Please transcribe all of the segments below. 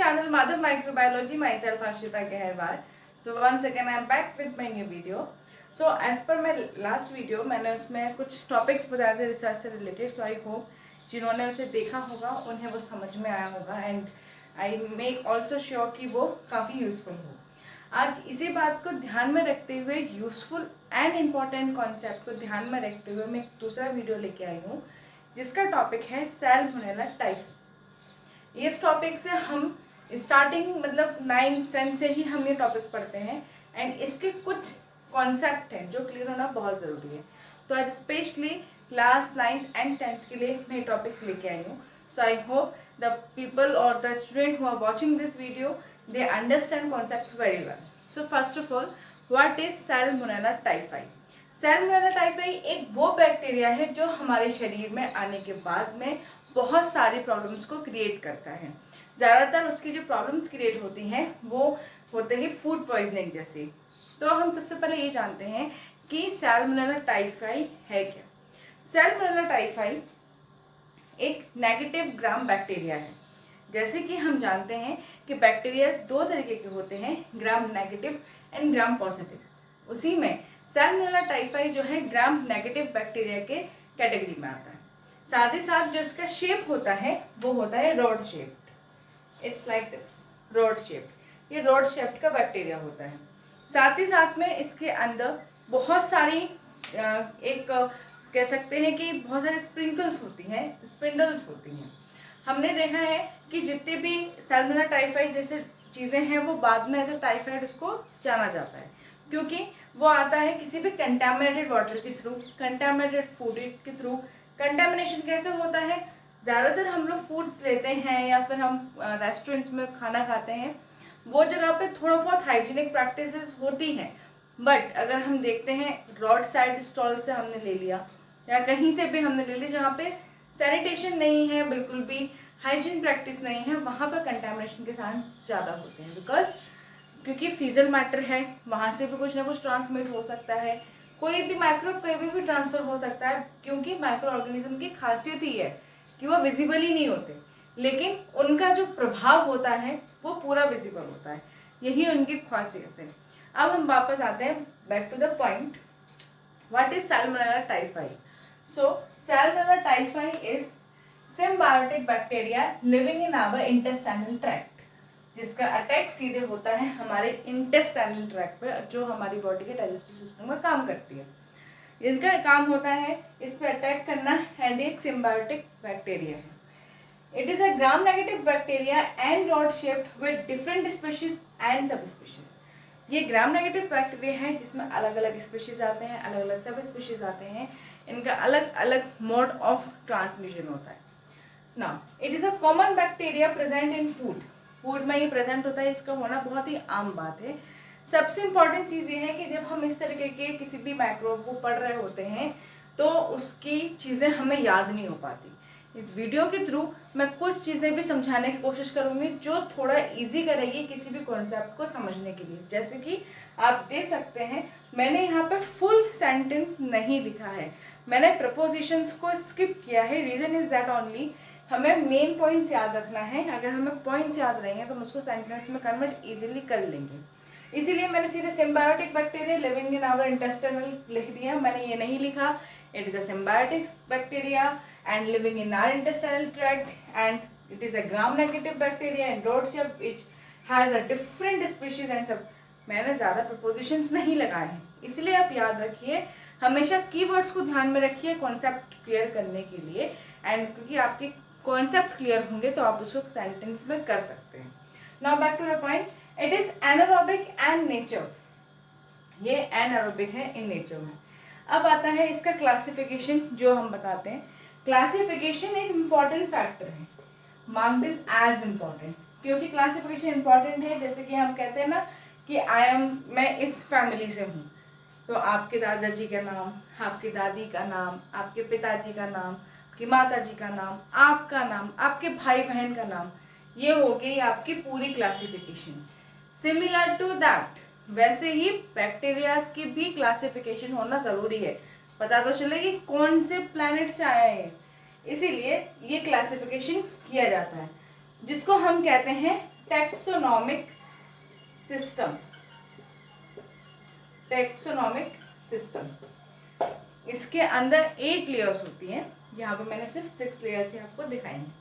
channel Mother Microbiology, myself Harshita Gehewar. So once again I am back with my new video. So as per my last video मैंने उसमें कुछ topics बताए थे research से related. So I hope जिन्होंने उसे देखा होगा उन्हें वो समझ में आया होगा and I make also sure कि वो काफ़ी यूजफुल हो. आज इसी बात को ध्यान में रखते हुए यूजफुल एंड इम्पॉर्टेंट कॉन्सेप्ट को ध्यान में रखते हुए मैं एक दूसरा वीडियो लेके आई हूँ जिसका टॉपिक है सैल्मोनेला टाइफी. इस टॉपिक से हम स्टार्टिंग मतलब 9th-10th से ही हम ये टॉपिक पढ़ते हैं एंड इसके कुछ कॉन्सेप्ट हैं जो क्लियर होना बहुत ज़रूरी है. तो आज specially class 9th and 10th के लिए मैं ये टॉपिक लेके आई हूँ. So I hope the people और the student who are watching this video they understand concept very well. So first of all what is salmonella typhi. Salmonella typhi एक वो बैक्टीरिया है जो हमारे शरीर में आने के बाद में बहुत सारी प्रॉब्लम्स को क्रिएट करता है. ज़्यादातर उसकी जो प्रॉब्लम्स क्रिएट होती हैं वो होते ही फूड पॉइजनिंग जैसी. तो हम सबसे पहले ये जानते हैं कि सैल्मोनेला टाइफी है क्या. सैल्मोनेला टाइफी एक नेगेटिव ग्राम बैक्टीरिया है. जैसे कि हम जानते हैं कि बैक्टीरिया दो तरीके के होते हैं, gram negative and gram positive. उसी में सैल्मोनेला टाइफी जो है ग्राम नेगेटिव बैक्टीरिया के कैटेगरी में आता है. साथ ही साथ जो इसका शेप होता है वो होता है rod shaped. It's like this, rod shaped. ये रॉड शेप्ड का बैक्टीरिया होता है. साथ ही साथ में इसके अंदर बहुत सारी एक कह सकते हैं कि बहुत सारी स्प्रिंकल्स होती हैं, स्पिंडल्स होती हैं. हमने देखा है कि जितने भी सैल्मोनेला टाइफी जैसे चीज़ें हैं वो बाद में एज ए टाइफाइड उसको जाना जाता है क्योंकि वो आता है किसी भी कंटामिनेटेड वाटर के थ्रू, कंटामिनेटेड फूड के थ्रू. कंटामिनेशन कैसे होता है, ज़्यादातर हम लोग फूड्स लेते हैं या फिर हम रेस्टोरेंट्स में खाना खाते हैं, वो जगह पे थोड़ा बहुत हाइजीनिक प्रैक्टिसेस होती हैं. बट अगर हम देखते हैं रोड साइड स्टॉल से हमने ले लिया या कहीं से भी हमने ले लिया जहाँ पे सैनिटेशन नहीं है, बिल्कुल भी हाइजीन प्रैक्टिस नहीं है, वहाँ पर कंटामिनेशन के चांस ज़्यादा होते हैं. बिकॉज क्योंकि फीजल मैटर है, वहाँ से भी कुछ ना कुछ ट्रांसमिट हो सकता है, कोई भी माइक्रोब कहीं भी ट्रांसफ़र हो सकता है क्योंकि माइक्रो ऑर्गेनिज्म की खासियत ही है कि वो विजिबल ही नहीं होते लेकिन उनका जो प्रभाव होता है वो पूरा विजिबल होता है. यही उनकी खासियत है. अब हम वापस आते हैं back to the point. What is salmonella typhi. So salmonella typhi is symbiotic bacteria living in our intestinal tract, जिसका अटैक सीधे होता है हमारे इंटेस्टाइनल ट्रैक्ट पे जो हमारी बॉडी के डाइजेस्टिव सिस्टम में काम करती है. जिनका काम होता है इस पे अटैक करना एंड एक सिम्बायोटिक बैक्टीरिया है. It is a gram negative bacteria and rod shaped with different species and सब स्पीशीज. ये ग्राम नेगेटिव बैक्टीरिया है जिसमें अलग अलग स्पीशीज आते हैं, अलग अलग सब स्पीशीज आते हैं. इनका अलग अलग मोड ऑफ ट्रांसमिशन होता है. Now it is a common bacteria present in food. Food में ये प्रेजेंट होता है, इसका होना बहुत ही आम बात है. सबसे इम्पॉर्टेंट चीज़ ये है कि जब हम इस तरीके के किसी भी माइक्रोब को पढ़ रहे होते हैं तो उसकी चीज़ें हमें याद नहीं हो पाती. इस वीडियो के थ्रू मैं कुछ चीज़ें भी समझाने की कोशिश करूँगी जो थोड़ा इजी करेगी किसी भी कॉन्सेप्ट को समझने के लिए. जैसे कि आप देख सकते हैं मैंने यहाँ पे फुल सेंटेंस नहीं लिखा है, मैंने प्रपोजिशंस को स्किप किया है. रीज़न इज़ दैट ओनली हमें मेन पॉइंट्स याद रखना है. अगर हमें पॉइंट्स याद रहेंगे तो हम उसको सेंटेंस में कन्वर्ट ईजिली कर लेंगे. इसीलिए मैंने सीधे symbiotic bacteria living in our intestinal लिख दिया. मैंने ये नहीं लिखा it is a symbiotic bacteria and living in our intestinal tract and it is a gram negative bacteria and rod shape which has a different species and सब. मैंने ज़्यादा propositions नहीं लगाए हैं. इसलिए आप याद रखिए, हमेशा कीवर्ड्स को ध्यान में रखिए कॉन्सेप्ट क्लियर करने के लिए. एंड क्योंकि आपके कॉन्सेप्ट क्लियर होंगे तो आप उसको सेंटेंस में कर सकते हैं. Now back to the point. It is anaerobic and nature. ये एनारोबिक है इन नेचर में. अब आता है इसका क्लासिफिकेशन जो हम बताते हैं. क्लासिफिकेशन एक इम्पॉर्टेंट फैक्टर है, मार्क दिस एज इम्पॉर्टेंट क्योंकि क्लासिफिकेशन इम्पॉर्टेंट है. जैसे कि हम कहते हैं ना कि मैं इस फैमिली से हूँ, तो आपके दादाजी का नाम, आपकी दादी का नाम, आपके पिताजी का नाम, आपकी माता जी का नाम, आपका नाम, आपके भाई बहन का नाम, ये हो गई आपकी पूरी क्लासिफिकेशन. सिमिलर टू दैट वैसे ही बैक्टीरियाज की भी क्लासिफिकेशन होना ज़रूरी है, पता तो चले कि कौन से प्लैनेट से आया है. इसीलिए ये क्लासिफिकेशन किया जाता है जिसको हम कहते हैं टैक्सोनॉमिक सिस्टम। टैक्सोनॉमिक सिस्टम, इसके अंदर 8 लेयर्स होती हैं, यहाँ पे मैंने सिर्फ 6 लेयर्स ही आपको दिखाए हैं।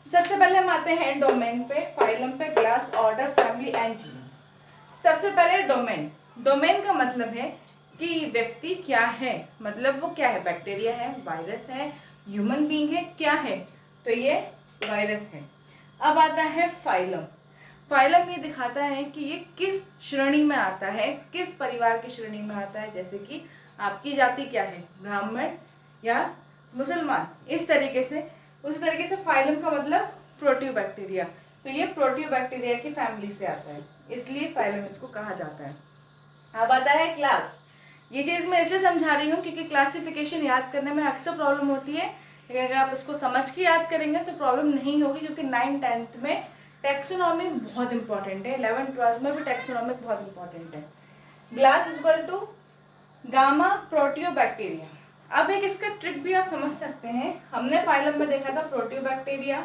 सबसे पहले हम आते हैं डोमेन पे, फाइलम पे, class, order, family and genus. सबसे पहले डोमेन। डोमेन का मतलब है कि व्यक्ति क्या है, मतलब वो क्या है, बैक्टीरिया है, वायरस है, ह्यूमन बीइंग है, क्या है, तो ये वायरस है। अब आता है फाइलम। फाइलम ये दिखाता है कि ये किस श्रेणी में आता है, किस परिवार की श्रेणी में आता है, जैसे कि आपकी जाति क्या है, ब्राह्मण या मुसलमान, इस तरीके से। उसी तरीके से फाइलम का मतलब प्रोटियोबैक्टीरिया, तो ये प्रोटियोबैक्टीरिया की फैमिली से आता है, इसलिए फाइलम इसको कहा जाता है। अब आता है क्लास। ये चीज़ मैं इसलिए समझा रही हूँ क्योंकि क्लासिफिकेशन याद करने में अक्सर प्रॉब्लम होती है, लेकिन अगर आप इसको समझ के याद करेंगे तो प्रॉब्लम नहीं होगी, क्योंकि 9th 10th में टैक्सोनॉमी बहुत इंपॉर्टेंट है, 11th 12th में भी टैक्सोनॉमी बहुत इंपॉर्टेंट है। Class is equal to gamma proteobacteria. अब एक इसका ट्रिक भी आप समझ सकते हैं, हमने फाइलम में देखा था प्रोटियोबैक्टीरिया,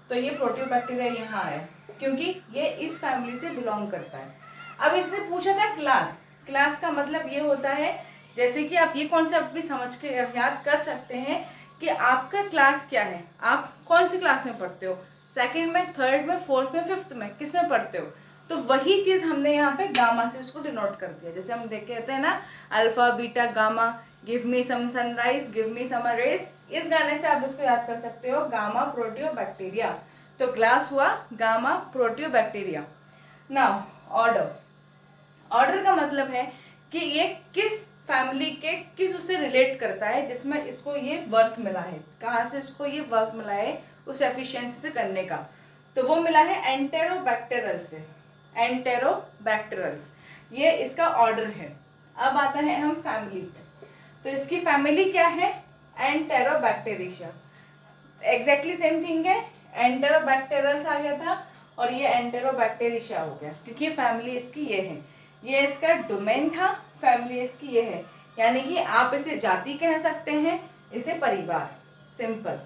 तो ये प्रोटियोबैक्टीरिया यहाँ है क्योंकि ये इस फैमिली से बिलोंग करता है। अब इसने पूछा था क्लास। क्लास का मतलब ये होता है, जैसे कि आप ये कॉन्सेप्ट भी समझ के याद कर सकते हैं कि आपका क्लास क्या है, आप कौन सी क्लास में पढ़ते हो, 2nd में, 3rd में, 4th में, 5th में, किस में पढ़ते हो, तो वही चीज़ हमने यहाँ पे गामा से इसको डिनोट कर दिया। जैसे हम देख कहते हैं ना, alpha beta gamma, give me some sunrise, give me some rays, इस गाने से आप इसको याद कर सकते हो, गामा प्रोटियोबैक्टीरिया। तो ग्लास हुआ gamma proteobacteria. Now order. Order का मतलब है कि ये किस फैमिली के किस उससे रिलेट करता है, जिसमें इसको ये वर्क मिला है, कहाँ से इसको ये वर्क मिला है उस एफिशिएंसी से करने का, तो वो मिला है एंटेरोबैक्टेरल से। एंटेरोबैक्टेरल्स, ये इसका ऑर्डर है। अब आता है हम फैमिली पे, तो इसकी फैमिली क्या है, एंटेरोबैक्टेरिया। एग्जैक्टली सेम थिंग है, एंटेरोबैक्टेरल्स आ गया था और ये एंटेरोबैक्टेरिया हो गया, क्योंकि फैमिली इसकी ये है, ये इसका डोमेन था, फैमिली इसकी ये है, यानी कि आप इसे जाति कह सकते हैं, इसे परिवार, सिंपल।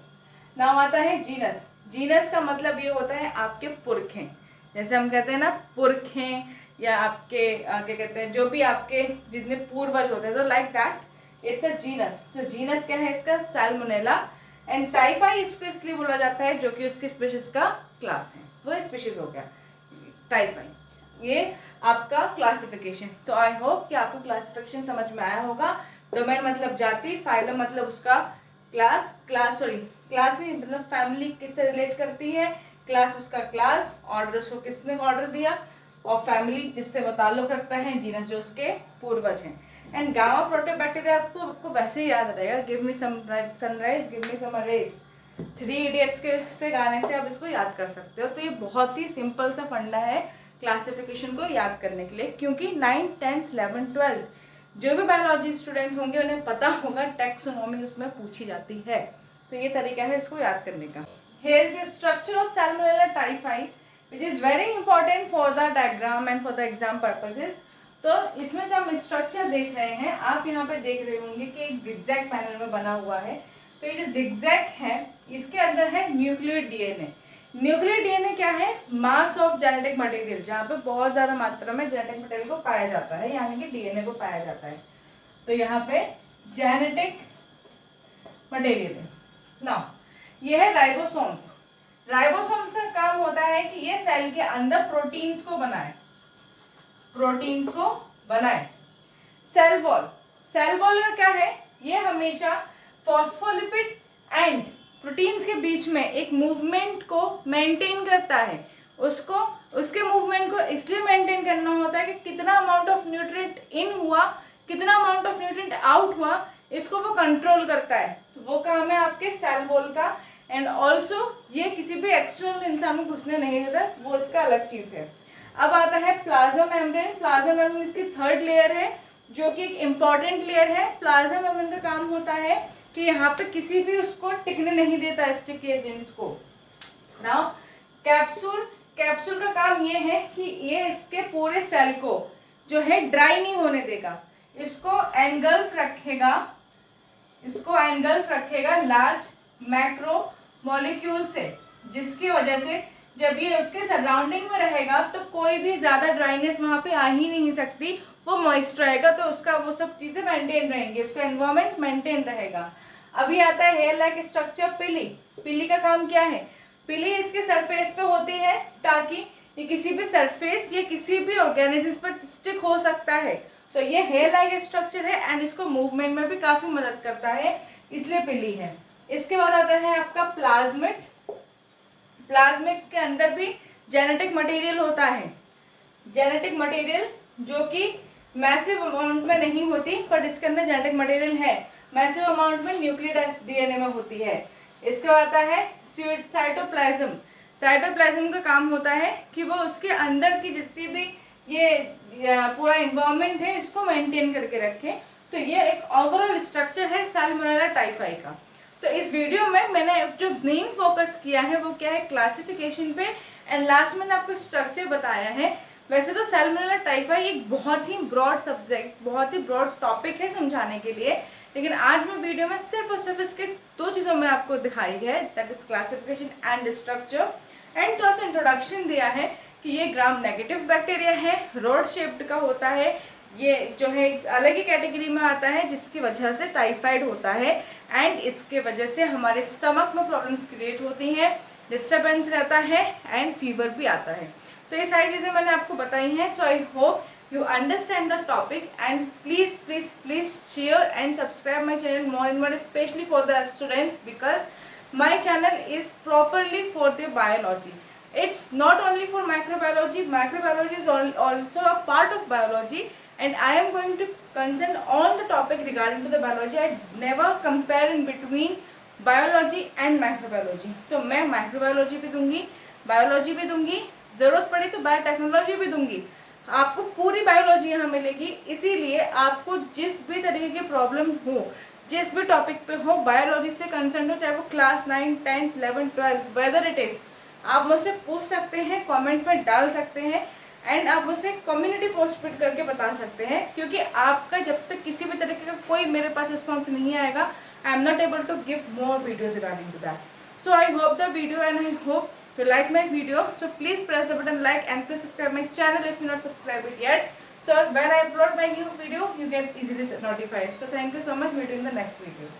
नाउ आता है जीनस। जीनस का मतलब ये होता है आपके पुरखें, जैसे हम कहते हैं ना पुरखें, या आपके क्या कहते हैं, जो भी आपके जितने पूर्वज होते हैं, तो like that it's a genus. तो जीनस क्या है इसका, सैल्मोनेला एंड टाइफाई इसको इसलिए बोला जाता है जो कि उसके स्पीशीज का क्लास है, वो स्पीशीज हो गया टाइफाई। ये आपका क्लासिफिकेशन। तो आई होप कि आपको क्लासिफिकेशन समझ में आया होगा। डोमेन मतलब जाति, फाइलम मतलब उसका क्लास, क्लास नहीं मतलब फैमिली किससे रिलेट करती है, क्लास उसका क्लास, ऑर्डर उसको किसने ऑर्डर दिया, और फैमिली जिससे वो ताल्लुक रखता है, जीनस जो उसके पूर्वज हैं। एंड गामा प्रोटियोबैक्टीरिया आपको वैसे ही याद रहेगा, give me some sunrise, give me some raise, 3 idiots के से गाने से आप इसको याद कर सकते हो। तो ये बहुत ही सिंपल सा फंडा है क्लासिफिकेशन को याद करने के लिए, क्योंकि 9th 10th 11th 12th जो भी बायोलॉजी स्टूडेंट होंगे उन्हें पता होगा टैक्सोनॉमी उसमें पूछी जाती है। तो ये तरीका है इसको याद करने का। Here is the structure of Salmonella typhi, which is very important for the diagram and for the exam purposes. तो इसमें जो हम स्ट्रक्चर देख रहे हैं, आप यहाँ पे देख रहे होंगे कि एक जिगजैग पैनल में बना हुआ है। तो ये जो जिगजैग है, इसके अंदर है न्यूक्लियर डीएनए। न्यूक्लियर डीएनए क्या है, मास ऑफ जेनेटिक मटेरियल, जहाँ पे बहुत ज्यादा मात्रा में जेनेटिक मटेरियल को पाया जाता है, यानी कि डीएनए को पाया जाता है। तो यहाँ पे जेनेटिक मटेरियल है ना। ये है राइबोसोम्स। राइबोसोम्स का काम होता है कि ये सेल के अंदर प्रोटीन्स को बनाए, सेल वॉल में क्या है, ये हमेशा फॉस्फोलिपिड एंड प्रोटीन्स के बीच में एक मूवमेंट को मेंटेन करता है। उसको उसके मूवमेंट को इसलिए मेंटेन करना होता है कि कितना अमाउंट ऑफ न्यूट्रिएंट इन हुआ, कितना अमाउंट ऑफ न्यूट्रिएंट आउट हुआ, इसको वो कंट्रोल करता है। तो वो काम है आपके सेल वॉल का। एंड ऑल्सो ये किसी भी एक्सटर्नल इंसान को घुसने नहीं देता, वो इसका अलग चीज है। अब आता है प्लाज्मा मेम्ब्रेन। प्लाज्मा मेम्ब्रेन इसकी 3rd लेयर है, जो कि एक इम्पॉर्टेंट लेयर है। प्लाज्मा मेम्ब्रेन का काम होता है कि यहाँ पे किसी भी उसको टिकने नहीं देता, स्टिक एजेंट्स को। नाउ कैप्सूल का काम ये है कि ये इसके पूरे सेल को जो है ड्राई नहीं होने देगा, इसको एंगल्फ रखेगा लार्ज मैक्रो मॉलिक्यूल से, जिसकी वजह से जब ये उसके सराउंडिंग में रहेगा तो कोई भी ज़्यादा ड्राइनेस वहाँ पे आ ही नहीं सकती, वो मॉइस्ट रहेगा तो उसका वो सब चीज़ें मेंटेन रहेंगी, उसका एनवायरमेंट मेंटेन रहेगा। अभी आता है हेयर लाइक स्ट्रक्चर पिली। पिली का काम क्या है? पिली इसके सरफेस पे होती है ताकि ये किसी भी सरफेस या किसी भी ऑर्गेनिज्म पर स्टिक हो सकता है, तो ये हेयर लाइक स्ट्रक्चर है एंड इसको मूवमेंट में भी काफी मदद करता है, इसलिए पिली है। इसके बाद आता है आपका प्लाज्मिड। प्लाज्मिड के अंदर भी जेनेटिक मटेरियल होता है, जेनेटिक मटेरियल जो कि मैसिव अमाउंट में नहीं होती, बट इसके अंदर जेनेटिक मटेरियल है, मैसिव अमाउंट में न्यूक्लियड डीएनए में होती है। इसके बाद आता है साइटोप्लाज्म। साइटोप्लाज्म का काम होता है कि वो उसके अंदर की जितनी भी ये पूरा इन्वायरमेंट है इसको मेंटेन करके रखे। तो ये एक ओवरऑल स्ट्रक्चर है सैल्मोनेला टाइफाई का। तो इस वीडियो में मैंने जो मेन फोकस किया है वो क्या है, क्लासिफिकेशन पे, एंड लास्ट में आपको स्ट्रक्चर बताया है। वैसे तो सैल्मोनेला टाइफाई एक बहुत ही ब्रॉड सब्जेक्ट, बहुत ही ब्रॉड टॉपिक है समझाने के लिए, लेकिन आज मैं वीडियो में सिर्फ और सिर्फ इसके दो चीज़ों में आपको दिखाई है, that is classification and structure, and थोड़ा सा इंट्रोडक्शन दिया है कि ये ग्राम नेगेटिव बैक्टीरिया है, रोड शेप्ड का होता है, ये जो है अलग ही कैटेगरी में आता है जिसकी वजह से टाइफाइड होता है, एंड इसके वजह से हमारे स्टमक में प्रॉब्लम्स क्रिएट होती हैं, डिस्टर्बेंस रहता है एंड फीवर भी आता है। तो ये सारी चीज़ें मैंने आपको बताई हैं। So I hope you understand the topic, and please share and subscribe my channel more and more, especially for the students, because my channel is properly for the biology. It's not only for microbiology. Microbiology is also a part of biology, and I am going to concern on the topic regarding to the biology. I never compare in between biology and microbiology. तो मैं microbiology भी दूंगी, biology भी दूंगी, जरूरत पड़ी तो biotechnology भी दूंगी, आपको पूरी बायोलॉजी यहाँ मिलेगी। इसीलिए आपको जिस भी तरीके की प्रॉब्लम हो, जिस भी टॉपिक पे हो, बायोलॉजी से कंसर्न हो, चाहे वो क्लास 9, 10, 11, 12, वेदर इट इज, आप मुझसे पूछ सकते हैं, कमेंट में डाल सकते हैं, एंड आप मुझसे कम्युनिटी पोस्ट पिट करके बता सकते हैं, क्योंकि आपका जब तक किसी भी तरीके का कोई मेरे पास रिस्पॉन्स नहीं आएगा, I am not able to give more videos regarding to that. So I hope the video and I hope to like my video. So please press the button like and please subscribe my channel if you not subscribed it yet, so when I upload my new video you get easily notified. So thank you so much. Meet you in the next video.